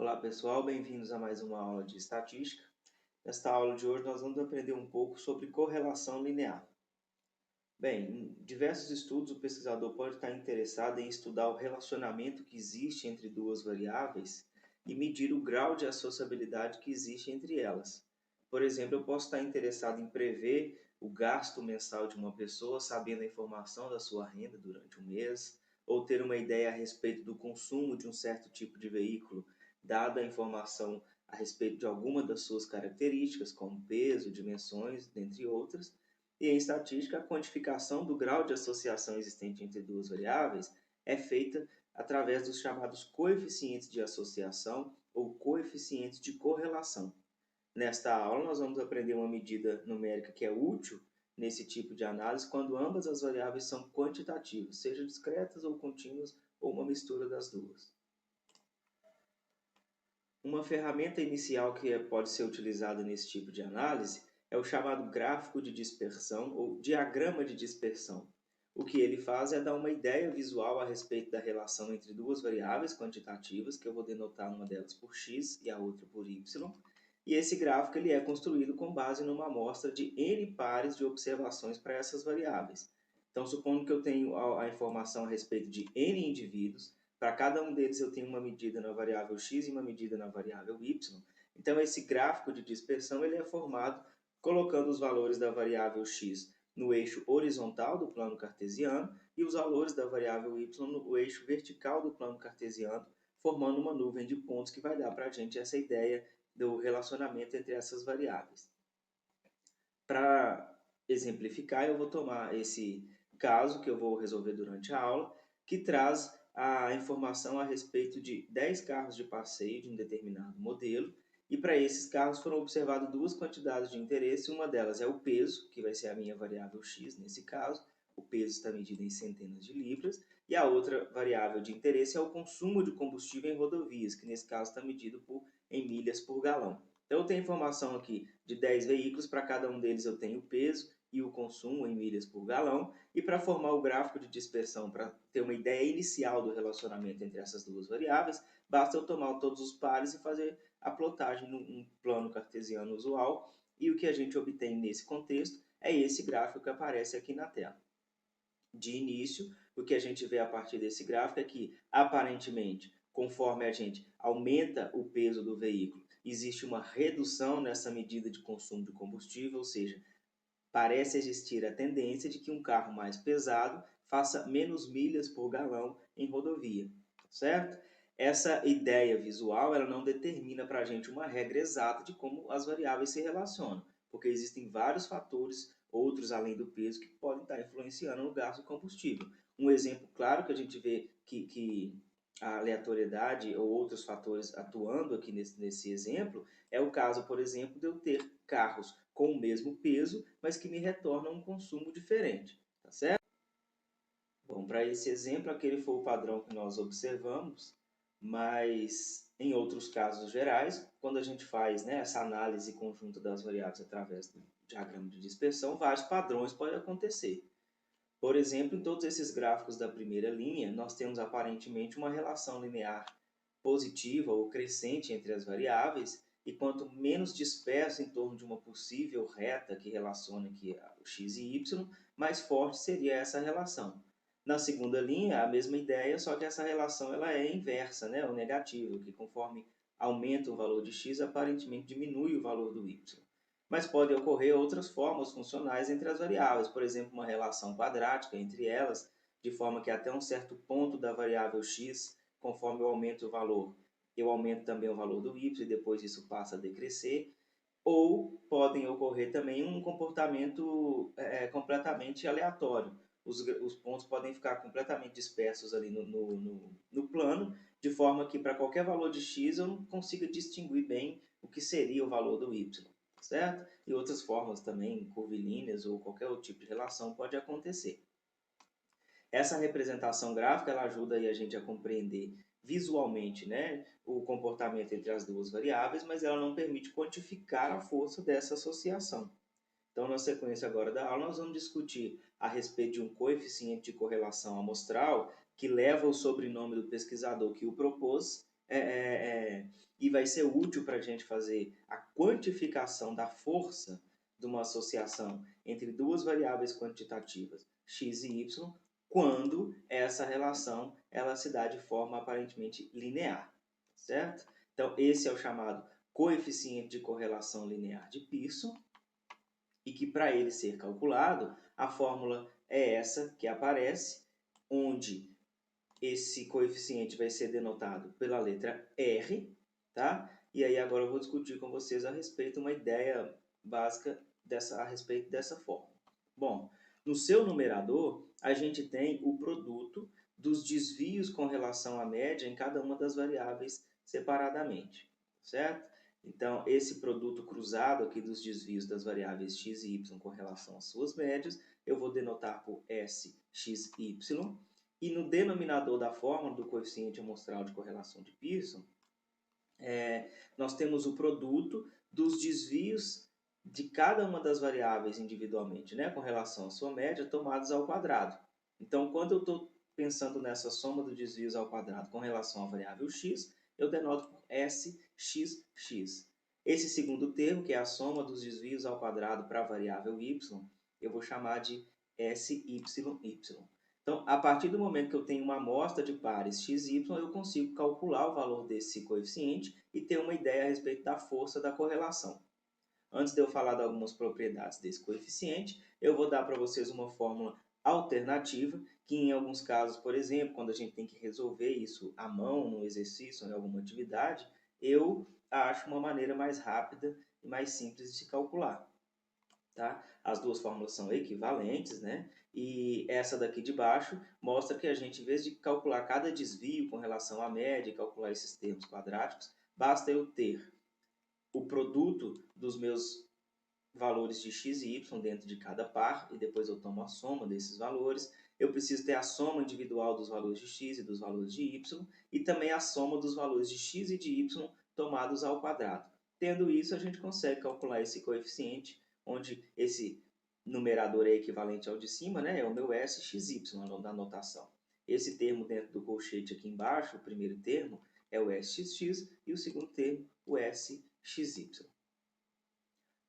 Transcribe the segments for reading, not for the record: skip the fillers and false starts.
Olá pessoal, bem-vindos a mais uma aula de estatística. Nesta aula de hoje nós vamos aprender um pouco sobre correlação linear. Bem, em diversos estudos o pesquisador pode estar interessado em estudar o relacionamento que existe entre duas variáveis e medir o grau de associabilidade que existe entre elas. Por exemplo, eu posso estar interessado em prever o gasto mensal de uma pessoa sabendo a informação da sua renda durante um mês, ou ter uma ideia a respeito do consumo de um certo tipo de veículo, dada a informação a respeito de alguma das suas características, como peso, dimensões, dentre outras. E em estatística, a quantificação do grau de associação existente entre duas variáveis é feita através dos chamados coeficientes de associação ou coeficientes de correlação. Nesta aula, nós vamos aprender uma medida numérica que é útil nesse tipo de análise quando ambas as variáveis são quantitativas, seja discretas ou contínuas, ou uma mistura das duas. Uma ferramenta inicial que pode ser utilizada nesse tipo de análise é o chamado gráfico de dispersão ou diagrama de dispersão. O que ele faz é dar uma ideia visual a respeito da relação entre duas variáveis quantitativas, que eu vou denotar uma delas por x e a outra por y. E esse gráfico ele é construído com base numa amostra de n pares de observações para essas variáveis. Então, supondo que eu tenho a informação a respeito de n indivíduos, para cada um deles eu tenho uma medida na variável x e uma medida na variável y. Então, esse gráfico de dispersão ele é formado colocando os valores da variável x no eixo horizontal do plano cartesiano e os valores da variável y no eixo vertical do plano cartesiano, formando uma nuvem de pontos que vai dar para a gente essa ideia do relacionamento entre essas variáveis. Para exemplificar, eu vou tomar esse caso que eu vou resolver durante a aula, que traz a informação a respeito de 10 carros de passeio de um determinado modelo, e para esses carros foram observadas duas quantidades de interesse, uma delas é o peso, que vai ser a minha variável x nesse caso, o peso está medido em centenas de libras, e a outra variável de interesse é o consumo de combustível em rodovias, que nesse caso está medido em milhas por galão. Então eu tenho informação aqui de 10 veículos, para cada um deles eu tenho o peso e o consumo em milhas por galão, e para formar o gráfico de dispersão, para ter uma ideia inicial do relacionamento entre essas duas variáveis, basta eu tomar todos os pares e fazer a plotagem num plano cartesiano usual, e o que a gente obtém nesse contexto é esse gráfico que aparece aqui na tela. De início, o que a gente vê a partir desse gráfico é que, aparentemente, conforme a gente aumenta o peso do veículo, existe uma redução nessa medida de consumo de combustível, ou seja, parece existir a tendência de que um carro mais pesado faça menos milhas por galão em rodovia, certo? Essa ideia visual ela não determina para a gente uma regra exata de como as variáveis se relacionam, porque existem vários fatores, outros além do peso, que podem estar influenciando no gasto de combustível. Um exemplo claro que a gente vê que a aleatoriedade ou outros fatores atuando aqui nesse exemplo é o caso, por exemplo, de eu ter carros com o mesmo peso, mas que me retornam um consumo diferente, tá certo? Bom, para esse exemplo, aquele foi o padrão que nós observamos, mas em outros casos gerais, quando a gente faz essa análise conjunta das variáveis através do diagrama de dispersão, vários padrões podem acontecer. Por exemplo, em todos esses gráficos da primeira linha, nós temos aparentemente uma relação linear positiva ou crescente entre as variáveis, e quanto menos disperso em torno de uma possível reta que relaciona aqui o x e y, mais forte seria essa relação. Na segunda linha, a mesma ideia, só que essa relação ela é inversa, ou negativa, que conforme aumenta o valor de x, aparentemente diminui o valor do y. Mas podem ocorrer outras formas funcionais entre as variáveis, por exemplo, uma relação quadrática entre elas, de forma que até um certo ponto da variável x, conforme eu aumento o valor, eu aumento também o valor do y e depois isso passa a decrescer. Ou podem ocorrer também um comportamento completamente aleatório. Os pontos podem ficar completamente dispersos ali no plano, de forma que para qualquer valor de x eu não consiga distinguir bem o que seria o valor do y, certo? E outras formas também, curvilíneas ou qualquer outro tipo de relação pode acontecer. Essa representação gráfica ela ajuda aí a gente a compreender visualmente o comportamento entre as duas variáveis, mas ela não permite quantificar a força dessa associação. Então, na sequência agora da aula, nós vamos discutir a respeito de um coeficiente de correlação amostral que leva o sobrenome do pesquisador que o propôs e vai ser útil para a gente fazer a quantificação da força de uma associação entre duas variáveis quantitativas, x e y, quando essa relação ela se dá de forma aparentemente linear, certo? Então, esse é o chamado coeficiente de correlação linear de Pearson, e que para ele ser calculado, a fórmula é essa que aparece, onde esse coeficiente vai ser denotado pela letra R, tá? E aí agora eu vou discutir com vocês a respeito uma ideia básica a respeito dessa fórmula. Bom, no seu numerador, a gente tem o produto dos desvios com relação à média em cada uma das variáveis separadamente, certo? Então, esse produto cruzado aqui dos desvios das variáveis x e y com relação às suas médias, eu vou denotar por SXY. E no denominador da fórmula do coeficiente amostral de correlação de Pearson, nós temos o produto dos desvios de cada uma das variáveis individualmente, né, com relação à sua média, tomados ao quadrado. Então, quando eu estou pensando nessa soma dos desvios ao quadrado com relação à variável x, eu denoto por SXX. Esse segundo termo, que é a soma dos desvios ao quadrado para a variável y, eu vou chamar de SYY. Então, a partir do momento que eu tenho uma amostra de pares x e y, eu consigo calcular o valor desse coeficiente e ter uma ideia a respeito da força da correlação. Antes de eu falar de algumas propriedades desse coeficiente, eu vou dar para vocês uma fórmula alternativa, que em alguns casos, por exemplo, quando a gente tem que resolver isso à mão, no exercício, em alguma atividade, eu acho uma maneira mais rápida e mais simples de se calcular. Tá? As duas fórmulas são equivalentes, né? E essa daqui de baixo mostra que a gente, em vez de calcular cada desvio com relação à média e calcular esses termos quadráticos, basta eu ter o produto dos meus valores de x e y dentro de cada par, e depois eu tomo a soma desses valores. Eu preciso ter a soma individual dos valores de x e dos valores de y, e também a soma dos valores de x e de y tomados ao quadrado. Tendo isso, a gente consegue calcular esse coeficiente, onde esse numerador é equivalente ao de cima, né? É o meu SXY na notação. Esse termo dentro do colchete aqui embaixo, o primeiro termo, é o SXX, e o segundo termo, o SXY.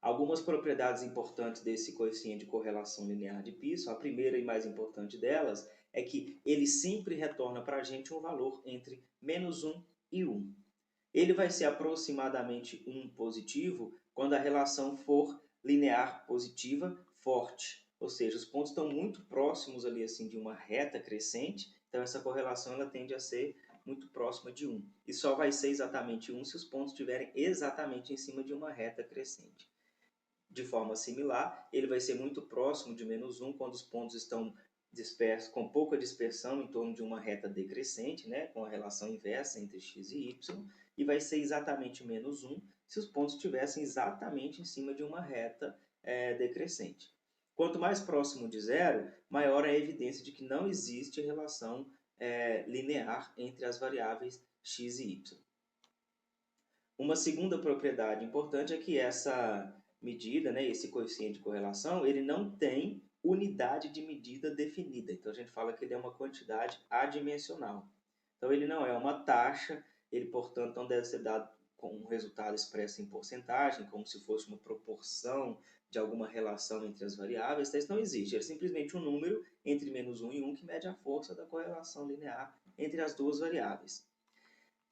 Algumas propriedades importantes desse coeficiente de correlação linear de Pearson, a primeira e mais importante delas é que ele sempre retorna para a gente um valor entre -1 e 1. Ele vai ser aproximadamente 1 positivo quando a relação for linear positiva forte, ou seja, os pontos estão muito próximos ali assim de uma reta crescente, então essa correlação ela tende a ser muito próxima de 1. E só vai ser exatamente 1 se os pontos estiverem exatamente em cima de uma reta crescente. De forma similar, ele vai ser muito próximo de -1 quando os pontos estão dispersos, com pouca dispersão em torno de uma reta decrescente, né, com a relação inversa entre x e y, e vai ser exatamente -1 se os pontos estivessem exatamente em cima de uma reta decrescente. Quanto mais próximo de zero, maior a evidência de que não existe relação linear entre as variáveis x e y. Uma segunda propriedade importante é que essa medida, né, esse coeficiente de correlação, ele não tem unidade de medida definida. Então, a gente fala que ele é uma quantidade adimensional. Então, ele não é uma taxa, ele, portanto, não deve ser dado com um resultado expresso em porcentagem, como se fosse uma proporção de alguma relação entre as variáveis. Isso não existe, é simplesmente um número entre -1 e 1 que mede a força da correlação linear entre as duas variáveis.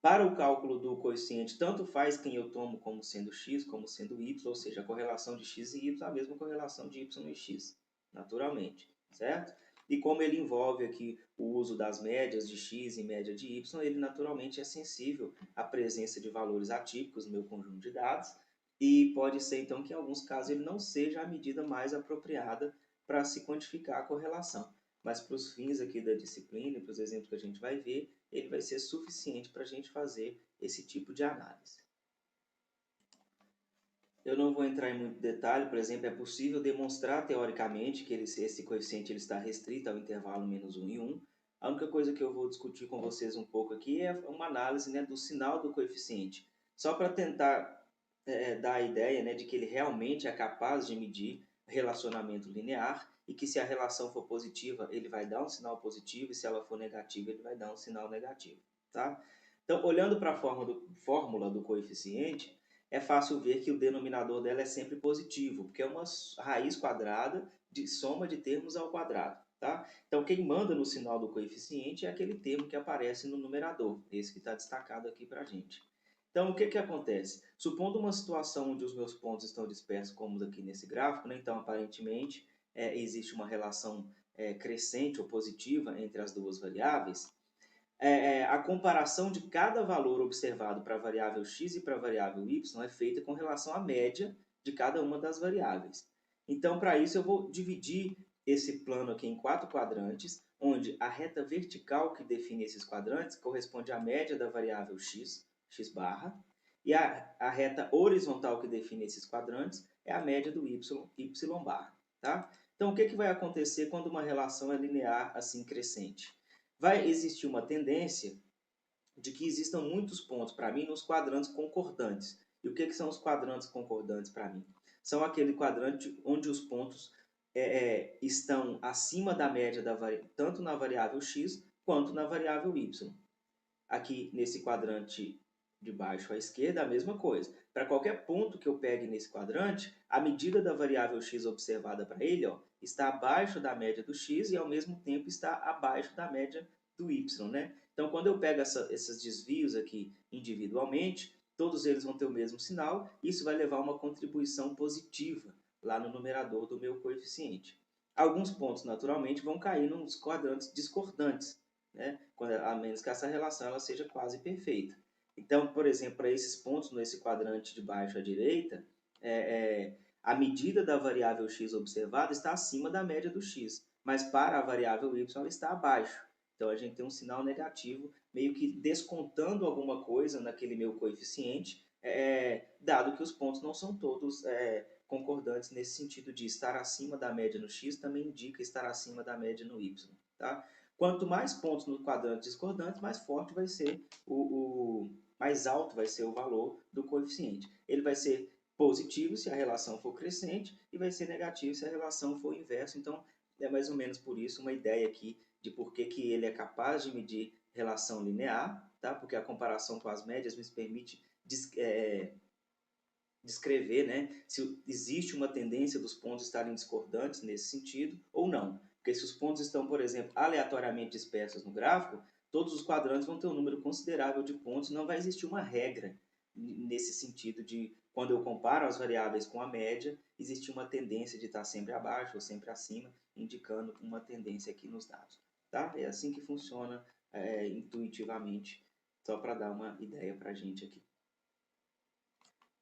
Para o cálculo do coeficiente, tanto faz quem eu tomo como sendo x, como sendo y, ou seja, a correlação de x e y é a mesma correlação de y e x, naturalmente, certo? E como ele envolve aqui o uso das médias de x e média de y, ele naturalmente é sensível à presença de valores atípicos no meu conjunto de dados, e pode ser então que em alguns casos ele não seja a medida mais apropriada para se quantificar a correlação. Mas para os fins aqui da disciplina e para os exemplos que a gente vai ver, ele vai ser suficiente para a gente fazer esse tipo de análise. Eu não vou entrar em muito detalhe, por exemplo, é possível demonstrar teoricamente que esse coeficiente ele está restrito ao intervalo -1 e 1. A única coisa que eu vou discutir com vocês um pouco aqui é uma análise, né, do sinal do coeficiente, só para tentar dar a ideia, né, de que ele realmente é capaz de medir relacionamento linear e que se a relação for positiva, ele vai dar um sinal positivo e se ela for negativa, ele vai dar um sinal negativo, tá? Então, olhando para a fórmula do coeficiente, é fácil ver que o denominador dela é sempre positivo, porque é uma raiz quadrada de soma de termos ao quadrado. Tá? Então, quem manda no sinal do coeficiente é aquele termo que aparece no numerador, esse que está destacado aqui para a gente. Então, o que, que acontece? Supondo uma situação onde os meus pontos estão dispersos, como aqui nesse gráfico, né? Então, aparentemente, existe uma relação crescente ou positiva entre as duas variáveis, a comparação de cada valor observado para a variável x e para a variável y é feita com relação à média de cada uma das variáveis. Então, para isso, eu vou dividir esse plano aqui em 4 quadrantes, onde a reta vertical que define esses quadrantes corresponde à média da variável x, x barra, e a reta horizontal que define esses quadrantes é a média do y, y barra. Tá? Então, o que, que vai acontecer quando uma relação é linear assim crescente? Vai existir uma tendência de que existam muitos pontos, para mim, nos quadrantes concordantes. E o que, que são os quadrantes concordantes para mim? São aquele quadrante onde os pontos estão acima da média tanto na variável x quanto na variável y. Aqui nesse quadrante de baixo à esquerda, a mesma coisa. Para qualquer ponto que eu pegue nesse quadrante, a medida da variável x observada para ele está abaixo da média do x e, ao mesmo tempo, está abaixo da média do y. Né? Então, quando eu pego esses desvios aqui individualmente, todos eles vão ter o mesmo sinal, e isso vai levar a uma contribuição positiva lá no numerador do meu coeficiente. Alguns pontos, naturalmente, vão cair nos quadrantes discordantes, né? A menos que essa relação ela seja quase perfeita. Então, por exemplo, para esses pontos nesse quadrante de baixo à direita, a medida da variável x observada está acima da média do x, mas para a variável y ela está abaixo. Então, a gente tem um sinal negativo, meio que descontando alguma coisa naquele meu coeficiente, dado que os pontos não são todos concordantes nesse sentido de estar acima da média no x também indica estar acima da média no y. Tá? Quanto mais pontos no quadrante discordante, mais forte vai ser mais alto vai ser o valor do coeficiente. Ele vai ser positivo se a relação for crescente e vai ser negativo se a relação for inversa. Então, é mais ou menos por isso uma ideia aqui de por que ele é capaz de medir relação linear, tá? Porque a comparação com as médias nos permite descrever, né, se existe uma tendência dos pontos estarem discordantes nesse sentido ou não. Porque se os pontos estão, por exemplo, aleatoriamente dispersos no gráfico, todos os quadrantes vão ter um número considerável de pontos, não vai existir uma regra nesse sentido de, quando eu comparo as variáveis com a média, existe uma tendência de estar sempre abaixo ou sempre acima, indicando uma tendência aqui nos dados. Tá? É assim que funciona intuitivamente, só para dar uma ideia para a gente aqui.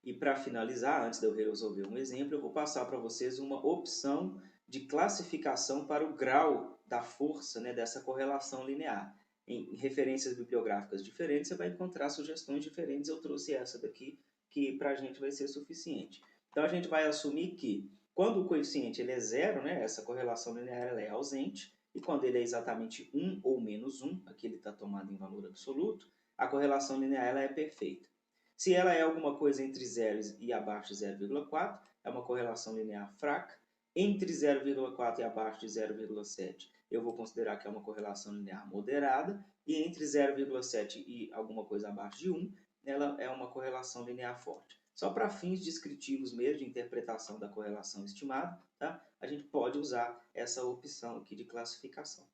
E para finalizar, antes de eu resolver um exemplo, eu vou passar para vocês uma opção de classificação para o grau da força, né, dessa correlação linear. Em referências bibliográficas diferentes, você vai encontrar sugestões diferentes. Eu trouxe essa daqui, que para a gente vai ser suficiente. Então, a gente vai assumir que, quando o coeficiente ele é zero, né, essa correlação linear ela é ausente, e quando ele é exatamente 1 ou menos 1, aqui ele está tomado em valor absoluto, a correlação linear ela é perfeita. Se ela é alguma coisa entre 0 e abaixo de 0,4, é uma correlação linear fraca. Entre 0,4 e abaixo de 0,7, eu vou considerar que é uma correlação linear moderada. E entre 0,7 e alguma coisa abaixo de 1, ela é uma correlação linear forte. Só para fins descritivos mesmo, de interpretação da correlação estimada, tá? A gente pode usar essa opção aqui de classificação.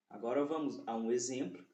Agora vamos a um exemplo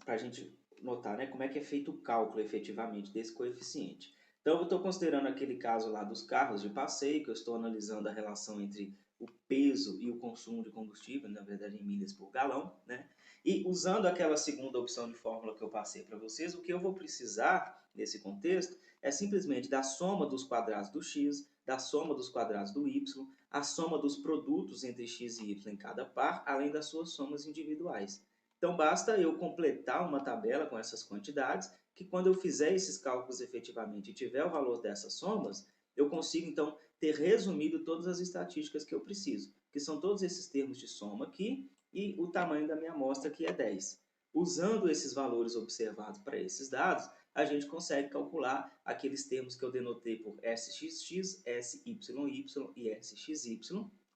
para a gente notar, né, como é que é feito o cálculo efetivamente desse coeficiente. Então, eu estou considerando aquele caso lá dos carros de passeio, que eu estou analisando a relação entre o peso e o consumo de combustível, na verdade em milhas por galão, né? E usando aquela segunda opção de fórmula que eu passei para vocês, o que eu vou precisar nesse contexto é simplesmente da soma dos quadrados do x, da soma dos quadrados do y, a soma dos produtos entre x e y em cada par, além das suas somas individuais. Então, basta eu completar uma tabela com essas quantidades, que quando eu fizer esses cálculos efetivamente e tiver o valor dessas somas, eu consigo, então, ter resumido todas as estatísticas que eu preciso, que são todos esses termos de soma aqui e o tamanho da minha amostra, que é 10. Usando esses valores observados para esses dados, a gente consegue calcular aqueles termos que eu denotei por SXX, SYY e SXY.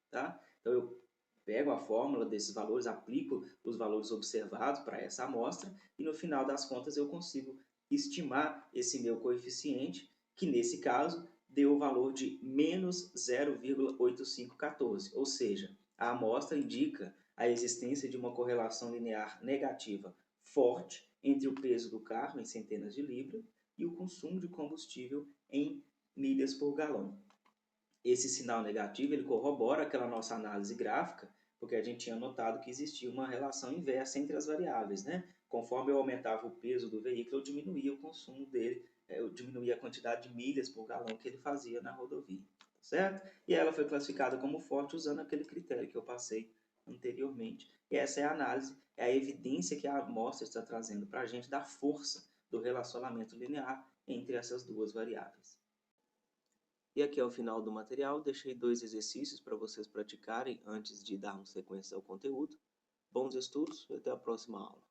Tá? Então, eu pego a fórmula desses valores, aplico os valores observados para essa amostra e no final das contas eu consigo estimar esse meu coeficiente, que nesse caso deu o valor de menos 0,8514, ou seja, a amostra indica a existência de uma correlação linear negativa forte entre o peso do carro, em centenas de libras, e o consumo de combustível em milhas por galão. Esse sinal negativo ele corrobora aquela nossa análise gráfica, porque a gente tinha notado que existia uma relação inversa entre as variáveis, né? Conforme eu aumentava o peso do veículo, eu diminuía o consumo dele, eu diminuía a quantidade de milhas por galão que ele fazia na rodovia, certo? E ela foi classificada como forte usando aquele critério que eu passei anteriormente. E essa é a análise, é a evidência que a amostra está trazendo para a gente da força do relacionamento linear entre essas duas variáveis. E aqui é o final do material, deixei 2 exercícios para vocês praticarem antes de darmos sequência ao conteúdo. Bons estudos e até a próxima aula.